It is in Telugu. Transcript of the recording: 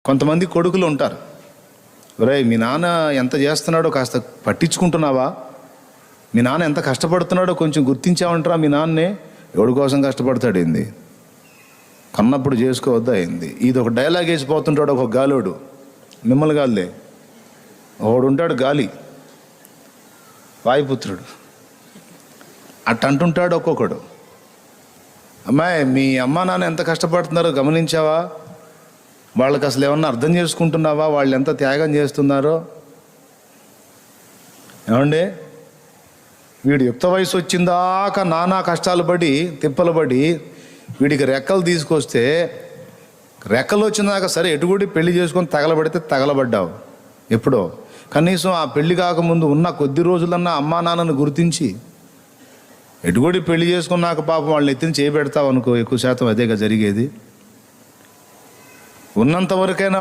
కొంతమంది కొడుకులు ఉంటారు, ఒరేయ్ మీ నాన్న ఎంత చేస్తున్నాడో కాస్త పట్టించుకుంటున్నావా, మీ నాన్న ఎంత కష్టపడుతున్నాడో కొంచెం గుర్తించావంటారా మీ నాన్నే, ఎవడి కోసం కష్టపడతాడు ఏంది, కన్నప్పుడు చేసుకోవద్దా ఏంది. ఇది ఒక డైలాగ్ వేసిపోతుంటాడు ఒక గాలోడు, మిమ్మల్ని గాలిదే ఒకడు ఉంటాడు గాలి వాయుపుత్రుడు, అట్ట అంటుంటాడు ఒక్కొక్కడు. అమ్మాయి మీ అమ్మా నాన్న ఎంత కష్టపడుతున్నారో గమనించావా, వాళ్ళకి అసలు ఏమన్నా అర్థం చేసుకుంటున్నావా, వాళ్ళు ఎంత త్యాగం చేస్తున్నారో. ఏమండి, వీడు యుక్త వయసు వచ్చిందాక నానా కష్టాలు పడి తిప్పలు పడి వీడికి రెక్కలు తీసుకొస్తే, రెక్కలు వచ్చిందాక సరే ఎటుగుడి పెళ్లి చేసుకొని తగలబడితే తగలబడ్డావు ఎప్పుడో, కనీసం ఆ పెళ్లి కాకముందు ఉన్న కొద్ది రోజులన్నా అమ్మా నాన్నను గుర్తించి ఎటుగుడి పెళ్లి చేసుకున్నాక పాపం వాళ్ళని ఎత్తిని చేయబెడతావు అనుకో, ఎక్కువ శాతం అదేగా జరిగేది. ఉన్నంత వరకైనా